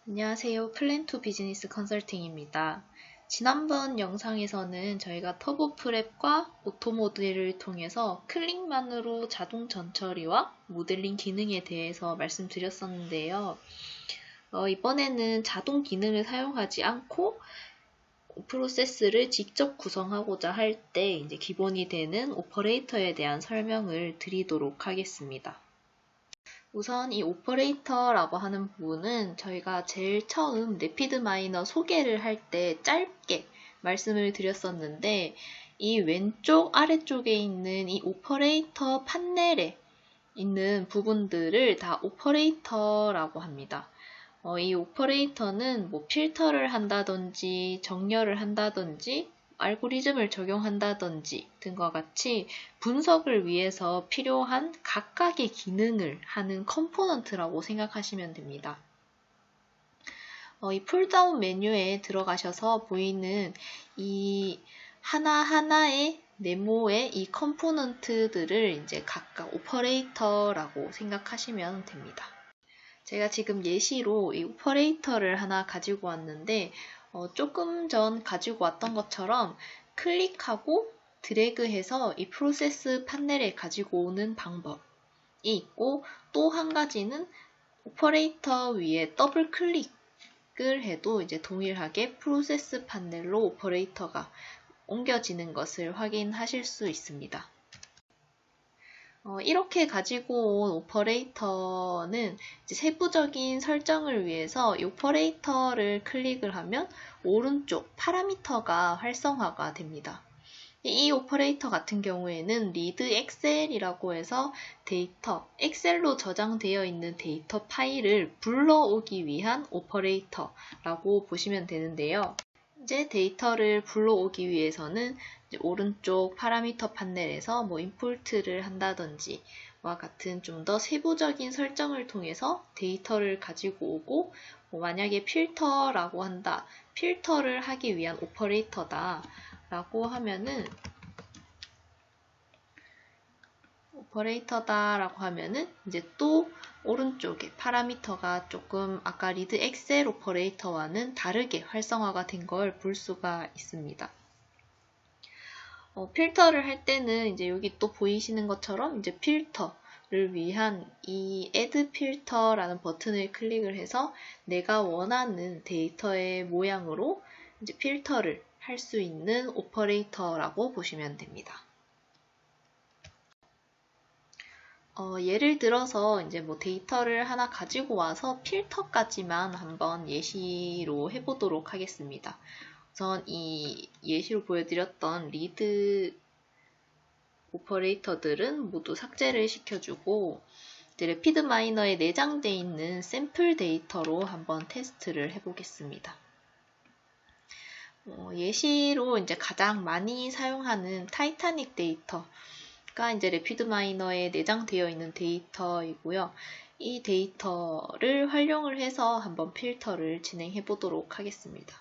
안녕하세요. 플랜2 비즈니스 컨설팅입니다. 지난번 영상에서는 저희가 터보 프랩과 오토 모델을 통해서 클릭만으로 자동 전처리와 모델링 기능에 대해서 말씀드렸었는데요. 이번에는 자동 기능을 사용하지 않고 프로세스를 직접 구성하고자 할 때 이제 기본이 되는 오퍼레이터에 대한 설명을 드리도록 하겠습니다. 우선 이 오퍼레이터라고 하는 부분은 저희가 제일 처음 래피드마이너 소개를 할 때 짧게 말씀을 드렸었는데 이 왼쪽 아래쪽에 있는 이 오퍼레이터 판넬에 있는 부분들을 다 오퍼레이터라고 합니다. 이 오퍼레이터는 뭐 필터를 한다든지 정렬을 한다든지 알고리즘을 적용한다든지 등과 같이 분석을 위해서 필요한 각각의 기능을 하는 컴포넌트라고 생각하시면 됩니다. 이 폴다운 메뉴에 들어가셔서 보이는 이 하나하나의 네모의 이 컴포넌트들을 이제 각각 오퍼레이터라고 생각하시면 됩니다. 제가 지금 예시로 이 오퍼레이터를 하나 가지고 왔는데 조금 전 가지고 왔던 것처럼 클릭하고 드래그해서 이 프로세스 판넬에 가지고 오는 방법이 있고, 또 한 가지는 오퍼레이터 위에 더블 클릭을 해도 이제 동일하게 프로세스 판넬로 오퍼레이터가 옮겨지는 것을 확인하실 수 있습니다. 이렇게 가지고 온 오퍼레이터는 이제 세부적인 설정을 위해서 이 오퍼레이터를 클릭을 하면 오른쪽 파라미터가 활성화가 됩니다. 이 오퍼레이터 같은 경우에는 리드 엑셀이라고 해서 데이터, 엑셀로 저장되어 있는 데이터 파일을 불러오기 위한 오퍼레이터라고 보시면 되는데요. 이제 데이터를 불러오기 위해서는 이제 오른쪽 파라미터 판넬에서 뭐 임포트를 한다든지 와 같은 좀 더 세부적인 설정을 통해서 데이터를 가지고 오고, 뭐 만약에 필터라고 한다, 필터를 하기 위한 오퍼레이터다 라고 하면은 이제 또 오른쪽에 파라미터가 조금 아까 리드 엑셀 오퍼레이터와는 다르게 활성화가 된 걸 볼 수가 있습니다. 필터를 할 때는 이제 여기 또 보이시는 것처럼 이제 필터를 위한 이 add 필터라는 버튼을 클릭을 해서 내가 원하는 데이터의 모양으로 이제 필터를 할 수 있는 오퍼레이터라고 보시면 됩니다. 예를 들어서 이제 뭐 데이터를 하나 가지고 와서 필터까지만 한번 예시로 해보도록 하겠습니다. 우선 이 예시로 보여드렸던 리드 오퍼레이터들은 모두 삭제를 시켜주고, 이제 래피드마이너에 내장되어 있는 샘플 데이터로 한번 테스트를 해보겠습니다. 예시로 이제 가장 많이 사용하는 타이타닉 데이터가 이제 래피드마이너에 내장되어 있는 데이터이고요. 이 데이터를 활용을 해서 한번 필터를 진행해 보도록 하겠습니다.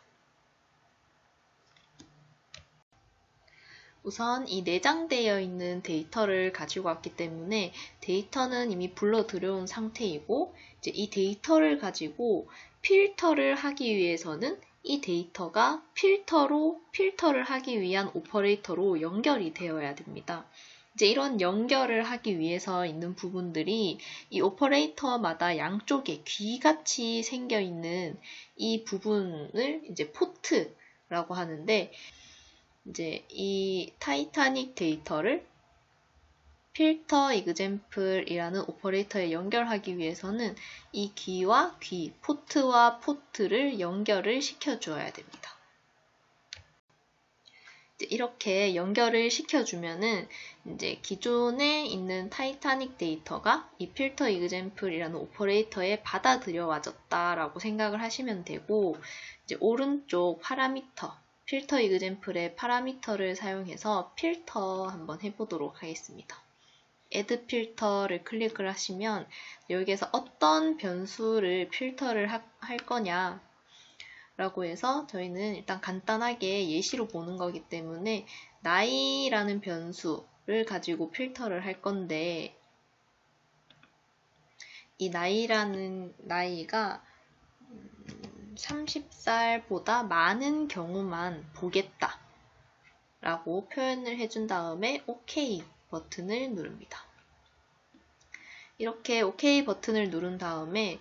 우선 이 내장되어 있는 데이터를 가지고 왔기 때문에 데이터는 이미 불러 들여온 상태이고, 이제 이 데이터를 가지고 필터를 하기 위해서는 이 데이터가 필터를 하기 위한 오퍼레이터로 연결이 되어야 됩니다. 이제 이런 연결을 하기 위해서 있는 부분들이 이 오퍼레이터마다 양쪽에 귀같이 생겨 있는 이 부분을 이제 포트라고 하는데, 이제 이 타이타닉 데이터를 필터 example이라는 오퍼레이터에 연결하기 위해서는 이 귀와 귀, 포트와 포트를 연결을 시켜 주어야 됩니다. 이렇게 연결을 시켜주면은 이제 기존에 있는 타이타닉 데이터가 이 필터 example이라는 오퍼레이터에 받아들여와졌다라고 생각을 하시면 되고, 이제 오른쪽 파라미터, 필터 example의 파라미터를 사용해서 필터 한번 해보도록 하겠습니다. add 필터를 클릭을 하시면 여기에서 어떤 변수를 필터를 할 거냐 라고 해서 저희는 일단 간단하게 예시로 보는 거기 때문에 나이라는 변수를 가지고 필터를 할 건데, 이 나이가 30살보다 많은 경우만 보겠다 라고 표현을 해준 다음에 OK 버튼을 누릅니다. 이렇게 OK 버튼을 누른 다음에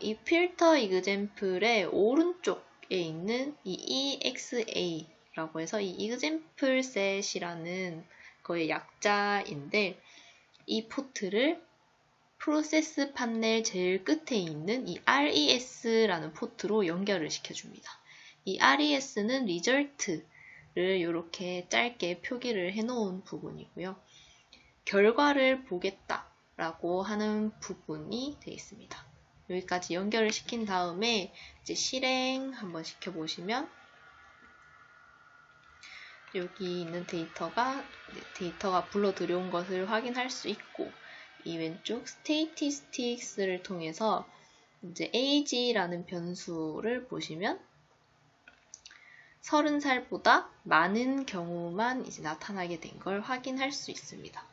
이 필터 이그젬플의 오른쪽에 있는 이 EXA라고 해서 이 이그젬플 셋이라는 거의 약자인데 이 포트를 프로세스 판넬 제일 끝에 있는 이 RES라는 포트로 연결을 시켜줍니다. 이 RES는 리절트를 이렇게 짧게 표기를 해놓은 부분이고요. 결과를 보겠다 라고 하는 부분이 되어 있습니다. 여기까지 연결을 시킨 다음에 이제 실행 한번 시켜보시면 여기 있는 데이터가 불러 들여온 것을 확인할 수 있고 이 왼쪽 Statistics를 통해서 이제 age라는 변수를 보시면 30살보다 많은 경우만 이제 나타나게 된 걸 확인할 수 있습니다.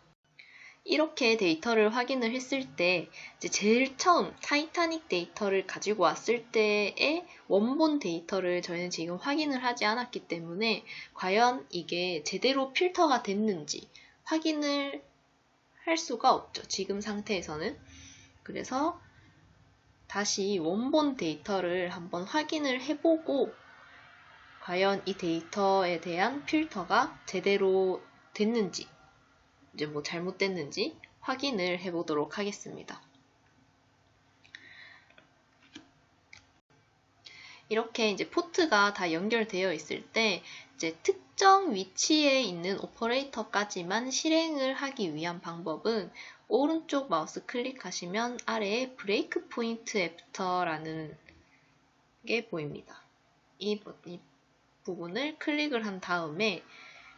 이렇게 데이터를 확인을 했을 때 이제 제일 처음 타이타닉 데이터를 가지고 왔을 때의 원본 데이터를 저희는 지금 확인을 하지 않았기 때문에 과연 이게 제대로 필터가 됐는지 확인을 할 수가 없죠. 지금 상태에서는. 그래서 다시 원본 데이터를 한번 확인을 해보고 과연 이 데이터에 대한 필터가 제대로 됐는지 이제 뭐 잘못됐는지 확인을 해보도록 하겠습니다. 이렇게 이제 포트가 다 연결되어 있을 때 이제 특정 위치에 있는 오퍼레이터까지만 실행을 하기 위한 방법은 오른쪽 마우스 클릭하시면 아래에 브레이크 포인트 애프터라는 게 보입니다. 이 부분을 클릭을 한 다음에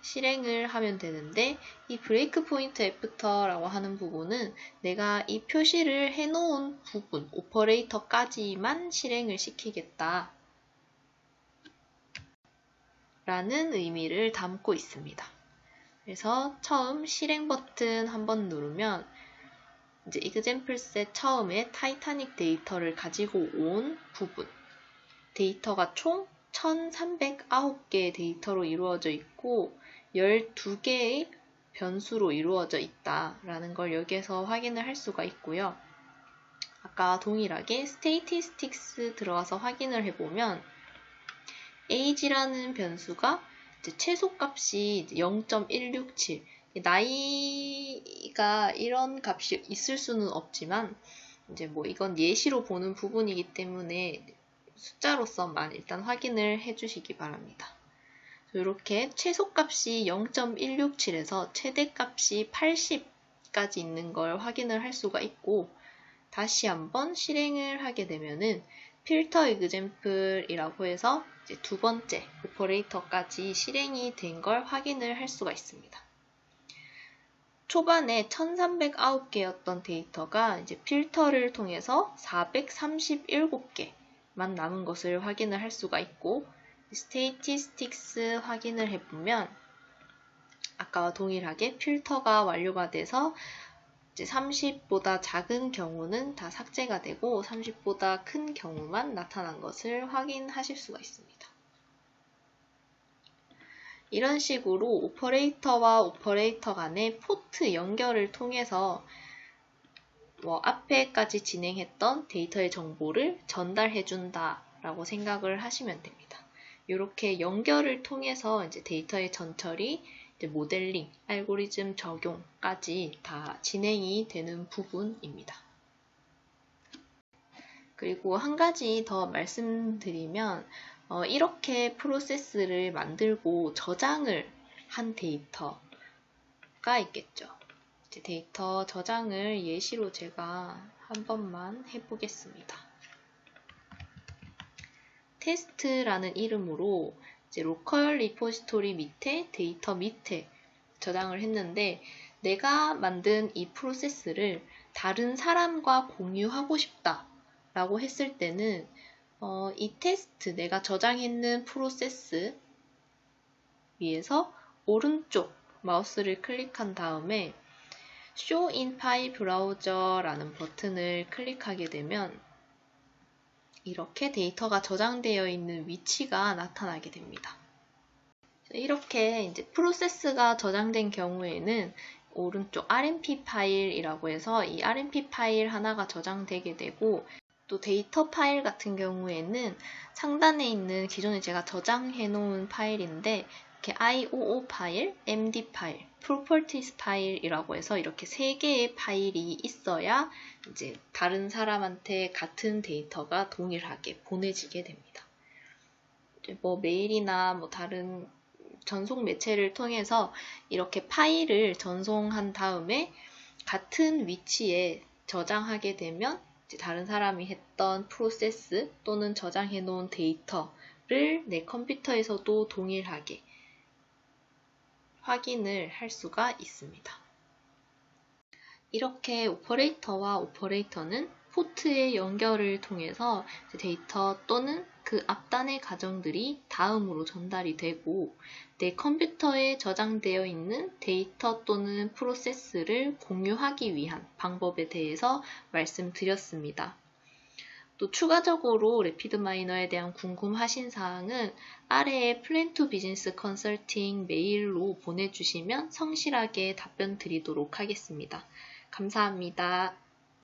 실행을 하면 되는데 이 브레이크 포인트 애프터라고 하는 부분은 내가 이 표시를 해놓은 부분, 오퍼레이터까지만 실행을 시키겠다 라는 의미를 담고 있습니다. 그래서 처음 실행 버튼 한번 누르면 이제 example-set 처음에 타이타닉 데이터를 가지고 온 부분 데이터가 총 1309개의 데이터로 이루어져 있고 12개의 변수로 이루어져 있다라는 걸 여기에서 확인을 할 수가 있고요. 아까 동일하게 Statistics 들어가서 확인을 해보면 age라는 변수가 이제 최소값이 0.167 나이가 이런 값이 있을 수는 없지만 이제 뭐 이건 예시로 보는 부분이기 때문에 숫자로서만 일단 확인을 해주시기 바랍니다. 이렇게 최소값이 0.167에서 최대값이 80까지 있는 걸 확인을 할 수가 있고 다시 한번 실행을 하게 되면은 필터 example이라고 해서 이제 두 번째 오퍼레이터까지 실행이 된 걸 확인을 할 수가 있습니다. 초반에 1309개였던 데이터가 이제 필터를 통해서 437개만 남은 것을 확인을 할 수가 있고 Statistics 확인을 해보면 아까와 동일하게 필터가 완료가 돼서 이제 30보다 작은 경우는 다 삭제가 되고 30보다 큰 경우만 나타난 것을 확인하실 수가 있습니다. 이런 식으로 오퍼레이터와 오퍼레이터 간의 포트 연결을 통해서 앞에까지 진행했던 데이터의 정보를 전달해준다 라고 생각을 하시면 됩니다. 이렇게 연결을 통해서 이제 데이터의 전처리, 이제 모델링, 알고리즘 적용까지 다 진행이 되는 부분입니다. 그리고 한 가지 더 말씀드리면 이렇게 프로세스를 만들고 저장을 한 데이터가 있겠죠. 이제 데이터 저장을 예시로 제가 한 번만 해보겠습니다. 테스트라는 이름으로 이제 로컬 리포지토리 밑에 데이터 밑에 저장을 했는데 내가 만든 이 프로세스를 다른 사람과 공유하고 싶다 라고 했을 때는 이 테스트 내가 저장했는 프로세스 위에서 오른쪽 마우스를 클릭한 다음에 Show in File Browser라는 버튼을 클릭하게 되면 이렇게 데이터가 저장되어 있는 위치가 나타나게 됩니다. 이렇게 이제 프로세스가 저장된 경우에는 오른쪽 RMP 파일이라고 해서 이 RMP 파일 하나가 저장되게 되고, 또 데이터 파일 같은 경우에는 상단에 있는 기존에 제가 저장해 놓은 파일인데 이렇게 IOO 파일, MD 파일, Properties 파일이라고 해서 이렇게 3개의 파일이 있어야 이제 다른 사람한테 같은 데이터가 동일하게 보내지게 됩니다. 뭐 메일이나 뭐 다른 전송 매체를 통해서 이렇게 파일을 전송한 다음에 같은 위치에 저장하게 되면 이제 다른 사람이 했던 프로세스 또는 저장해 놓은 데이터를 내 컴퓨터에서도 동일하게 확인을 할 수가 있습니다. 이렇게 오퍼레이터와 오퍼레이터는 포트의 연결을 통해서 데이터 또는 그 앞단의 가정들이 다음으로 전달이 되고, 내 컴퓨터에 저장되어 있는 데이터 또는 프로세스를 공유하기 위한 방법에 대해서 말씀드렸습니다. 또 추가적으로 래피드마이너에 대한 궁금하신 사항은 아래에 플랜 투 비즈니스 컨설팅 메일로 보내주시면 성실하게 답변 드리도록 하겠습니다. 감사합니다.